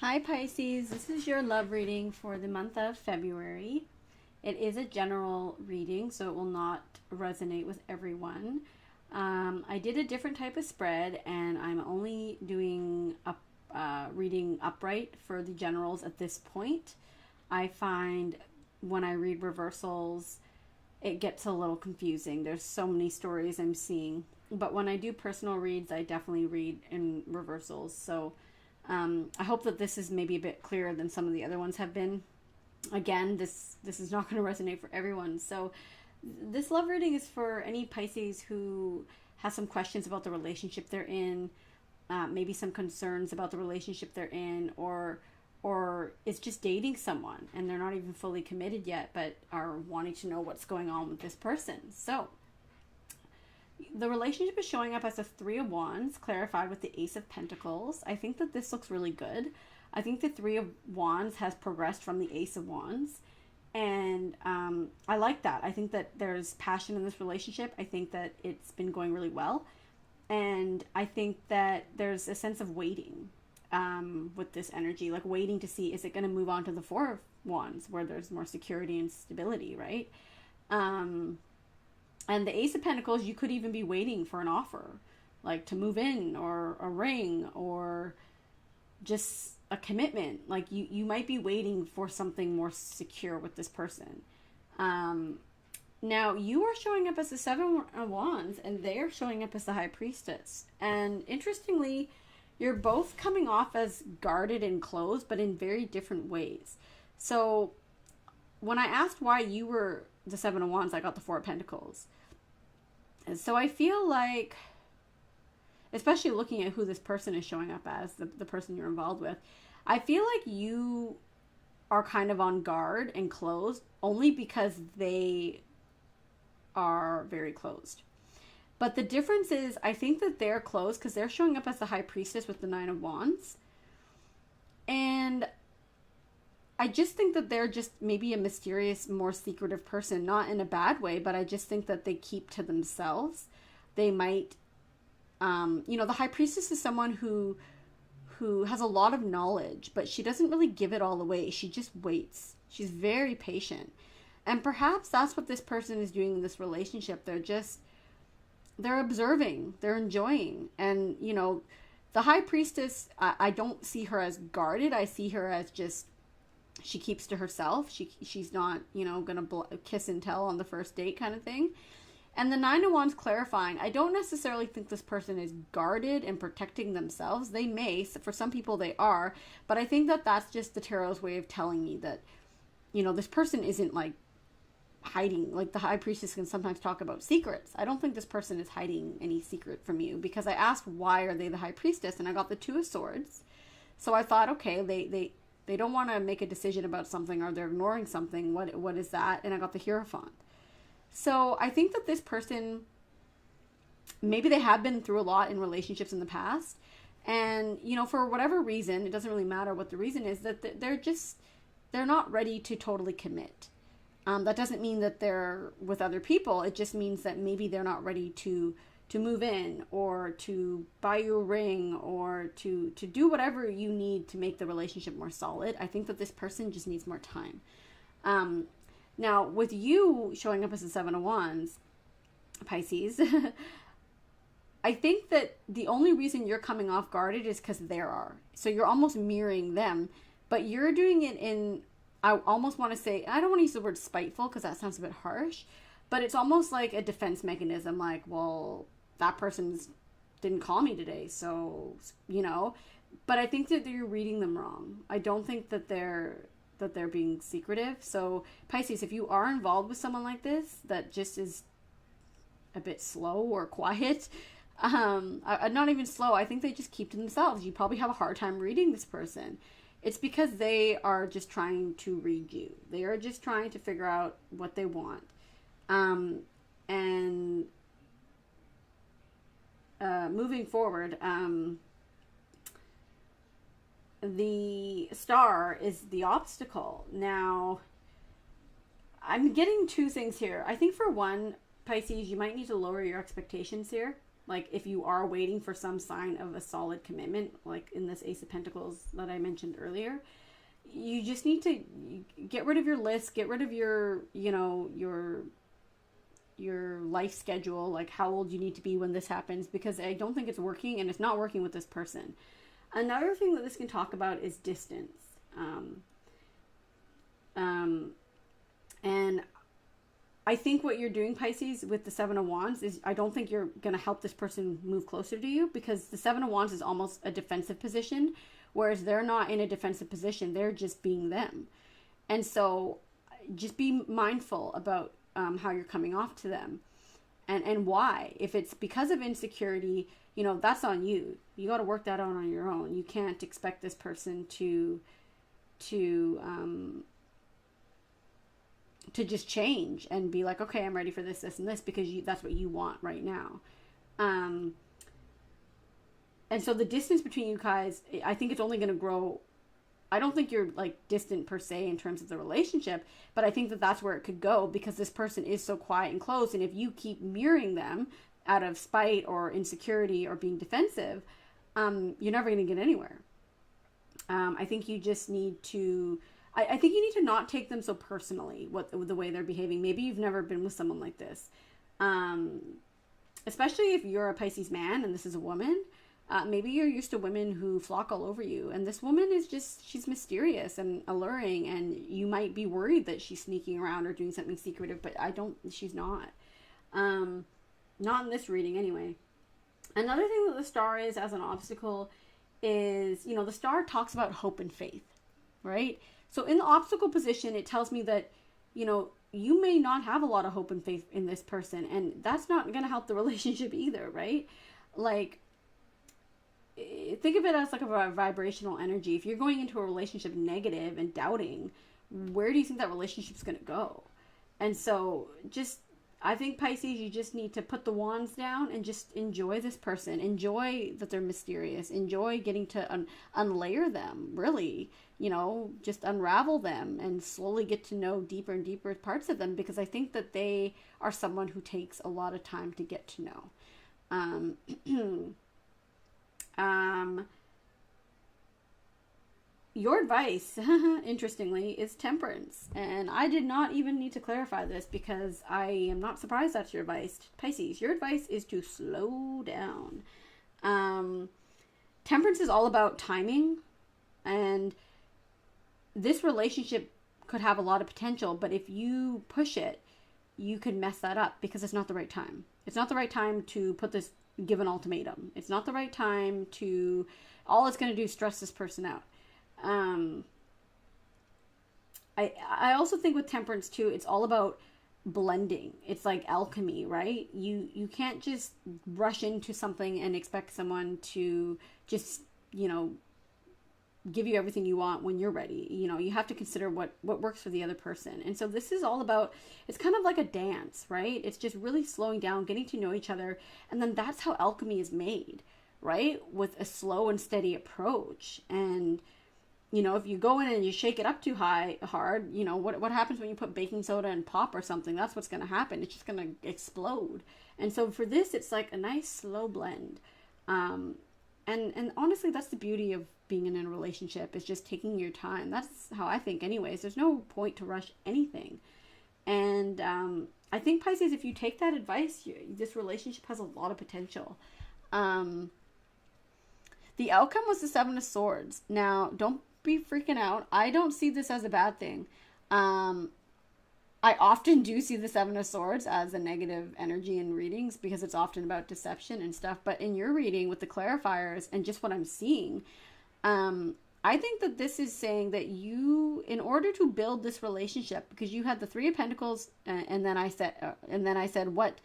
Hi Pisces, this is your love reading for the month of February. It is a general reading, so it will not resonate with everyone. I did a different type of spread, and I'm only doing reading upright for the generals at this point. I find when I read reversals, it gets a little confusing. There's so many stories I'm seeing. But when I do personal reads, I definitely read in reversals. So I hope that this is maybe a bit clearer than some of the other ones have been. Again, this is not going to resonate for everyone. So this love reading is for any Pisces who has some questions about the relationship they're in, maybe some concerns about the relationship they're in, or is just dating someone and they're not even fully committed yet, but are wanting to know what's going on with this person. So the relationship is showing up as a Three of Wands, clarified with the Ace of Pentacles. I think that this looks really good. I think the Three of Wands has progressed from the Ace of Wands. And I like that. I think that there's passion in this relationship. I think that it's been going really well. And I think that there's a sense of waiting with this energy, like waiting to see, is it going to move on to the Four of Wands where there's more security and stability, right? And the Ace of Pentacles, you could even be waiting for an offer, like to move in or a ring or just a commitment. Like you might be waiting for something more secure with this person. Now, you are showing up as the Seven of Wands and they're showing up as the High Priestess. And interestingly, you're both coming off as guarded and closed, but in very different ways. So when I asked why you were the Seven of Wands, I got the Four of Pentacles. And so I feel like, especially looking at who this person is showing up as, the person you're involved with, I feel like you are kind of on guard and closed only because they are very closed. But the difference is, I think that they're closed because they're showing up as the High Priestess with the Nine of Wands. And I just think that they're just maybe a mysterious, more secretive person, not in a bad way, but I just think that they keep to themselves. They might, the High Priestess is someone who has a lot of knowledge, but she doesn't really give it all away. She just waits. She's very patient. And perhaps that's what this person is doing in this relationship. They're observing, they're enjoying. And, the High Priestess, I don't see her as guarded. I see her as just, she keeps to herself. She's not, going to kiss and tell on the first date kind of thing. And the Nine of Wands clarifying, I don't necessarily think this person is guarded and protecting themselves. They may, for some people they are, but I think that that's just the Tarot's way of telling me that, this person isn't like hiding. Like the High Priestess can sometimes talk about secrets. I don't think this person is hiding any secret from you, because I asked why are they the High Priestess, and I got the Two of Swords. So I thought, okay, they don't want to make a decision about something, or they're ignoring something. What is that? And I got the Hierophant. So I think that this person, maybe they have been through a lot in relationships in the past. And, for whatever reason, it doesn't really matter what the reason is, that they're not ready to totally commit. That doesn't mean that they're with other people. It just means that maybe they're not ready to move in, or to buy you a ring, or to do whatever you need to make the relationship more solid. I think that this person just needs more time. Now, with you showing up as the Seven of Wands, Pisces, I think that the only reason you're coming off guarded is because they are. So you're almost mirroring them, but you're doing it in, I almost want to say, I don't want to use the word spiteful because that sounds a bit harsh, but it's almost like a defense mechanism. Like, well, that person didn't call me today, so, but I think that you're reading them wrong. I don't think that they're being secretive. So Pisces, if you are involved with someone like this that just is a bit slow or quiet, not even slow, I think they just keep to themselves. You probably have a hard time reading this person. It's because they are just trying to read you. They are just trying to figure out what they want. And moving forward, the Star is the obstacle. Now, I'm getting two things here. I think for one, Pisces, you might need to lower your expectations here. Like if you are waiting for some sign of a solid commitment, like in this Ace of Pentacles that I mentioned earlier, you just need to get rid of your list, get rid of your, your life schedule, like how old you need to be when this happens, because I don't think it's working, and it's not working with this person. Another thing that this can talk about is distance. And I think what you're doing, Pisces, with the Seven of Wands is, I don't think you're going to help this person move closer to you, because the Seven of Wands is almost a defensive position, whereas they're not in a defensive position. They're just being them. And so just be mindful about how you're coming off to them, and why. If it's because of insecurity, that's on you. You got to work that out on your own. You can't expect this person to just change and be like, okay, I'm ready for this, this, and this, because that's what you want right now. And so the distance between you guys, I think it's only going to grow. I don't think you're like distant per se in terms of the relationship, but I think that that's where it could go, because this person is so quiet and closed. And if you keep mirroring them out of spite or insecurity or being defensive, you're never going to get anywhere. I think you just need to, I think you need to not take them so personally, the way they're behaving. Maybe you've never been with someone like this. Especially if you're a Pisces man and this is a woman. Maybe you're used to women who flock all over you, and this woman is she's mysterious and alluring, and you might be worried that she's sneaking around or doing something secretive, but she's not. Not in this reading anyway. Another thing that the star is as an obstacle is, the star talks about hope and faith, right? So in the obstacle position, it tells me that, you may not have a lot of hope and faith in this person, and that's not going to help the relationship either, right? Like, think of it as like a vibrational energy. If you're going into a relationship negative and doubting, where do you think that relationship's going to go? And so I think, Pisces, you just need to put the wands down and just enjoy this person. Enjoy that they're mysterious. Enjoy getting to unlayer them, really. Just unravel them and slowly get to know deeper and deeper parts of them, because I think that they are someone who takes a lot of time to get to know. Your advice, interestingly, is temperance. And I did not even need to clarify this, because I am not surprised that's your advice. Pisces, your advice is to slow down. Temperance is all about timing, and this relationship could have a lot of potential, but if you push it, you could mess that up, because it's not the right time. It's not the right time to give an ultimatum. It's not the right time to, all it's going to do is stress this person out. I also think with temperance too, it's all about blending. It's like alchemy, right? You can't just rush into something and expect someone to just, give you everything you want when you're ready. You have to consider what works for the other person. And so this is all about, it's kind of like a dance, right? It's just really slowing down, getting to know each other. And then that's how alchemy is made, right? With a slow and steady approach. And, if you go in and you shake it up too hard, what happens when you put baking soda and pop or something? That's what's going to happen. It's just going to explode. And so for this, it's like a nice slow blend. And honestly, that's the beauty of being in a relationship, is just taking your time. That's how I think anyways. There's no point to rush anything. And I think, Pisces, if you take that advice, this relationship has a lot of potential. The outcome was the Seven of Swords. Now, don't be freaking out. I don't see this as a bad thing. I often do see the Seven of Swords as a negative energy in readings, because it's often about deception and stuff. But in your reading with the clarifiers and just what I'm seeing, I think that this is saying that you, in order to build this relationship, because you had the Three of Pentacles, and then I said what?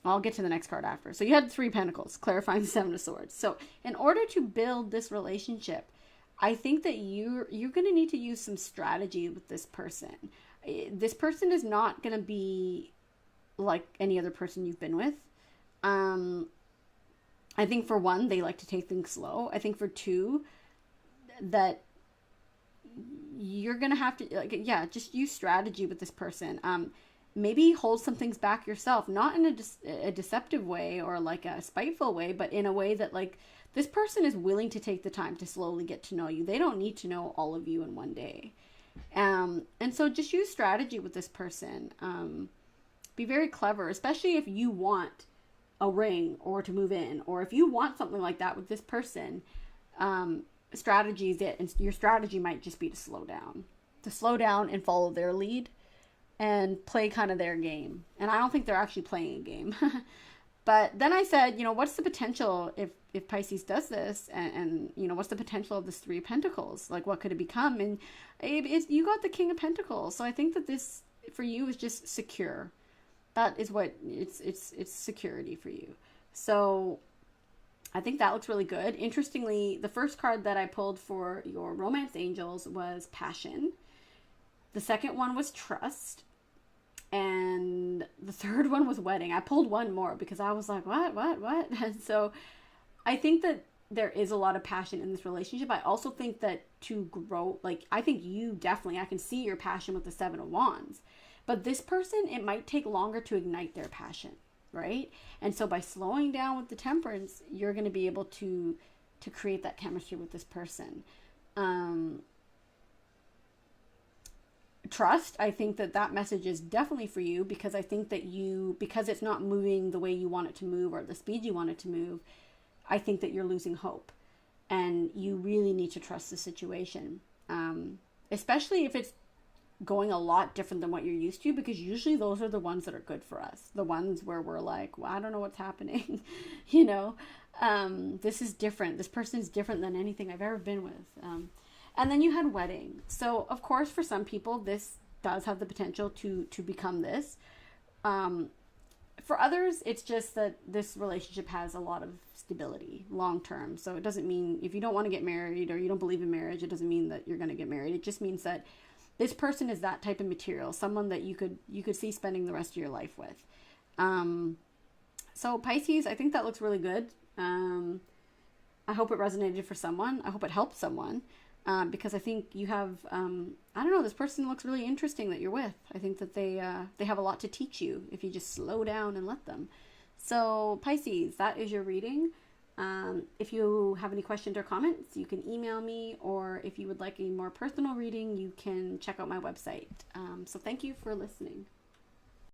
I'll get to the next card after. So you had the Three of Pentacles, clarifying the Seven of Swords. So in order to build this relationship, I think that you're going to need to use some strategy with this person. This person is not going to be like any other person you've been with. I think for one, they like to take things slow. I think for two, that you're going to have to, just use strategy with this person. maybe hold some things back yourself, not in a deceptive way or like a spiteful way, but in a way that like this person is willing to take the time to slowly get to know you. They don't need to know all of you in one day. And so just use strategy with this person. Be very clever, especially if you want a ring or to move in, or if you want something like that with this person. Strategy is it, and your strategy might just be to slow down and follow their lead and play kind of their game. And I don't think they're actually playing a game. But then I said, what's the potential if Pisces does this, and what's the potential of this Three of Pentacles? Like, what could it become? And you got the King of Pentacles. So I think that this for you is just secure. That is what it's security for you. So I think that looks really good. Interestingly, the first card that I pulled for your romance angels was passion. The second one was trust. And the third one was wedding. I pulled one more because I was like, what? And so I think that there is a lot of passion in this relationship. I also think that to grow, like, I think you definitely, I can see your passion with the Seven of Wands. But this person, it might take longer to ignite their passion, right? And so by slowing down with the Temperance, you're going to be able to create that chemistry with this person. Trust, I think that message is definitely for you, because I think that because it's not moving the way you want it to move or the speed you want it to move, I think that you're losing hope, and you really need to trust the situation, especially if it's going a lot different than what you're used to, because usually those are the ones that are good for us, the ones where we're like, well, I don't know what's happening. This is different. This person is different than anything I've ever been with. And then you had wedding. So, of course, for some people, this does have the potential to become this. For others, it's just that this relationship has a lot of stability long term. So it doesn't mean, if you don't want to get married or you don't believe in marriage, it doesn't mean that you're going to get married. It just means that this person is that type of material, someone that you could see spending the rest of your life with. So Pisces, I think that looks really good. I hope it resonated for someone. I hope it helped someone. Because I think you have, I don't know, this person looks really interesting that you're with. I think that they have a lot to teach you if you just slow down and let them. So Pisces, that is your reading. If you have any questions or comments, you can email me, or if you would like a more personal reading, you can check out my website. So thank you for listening.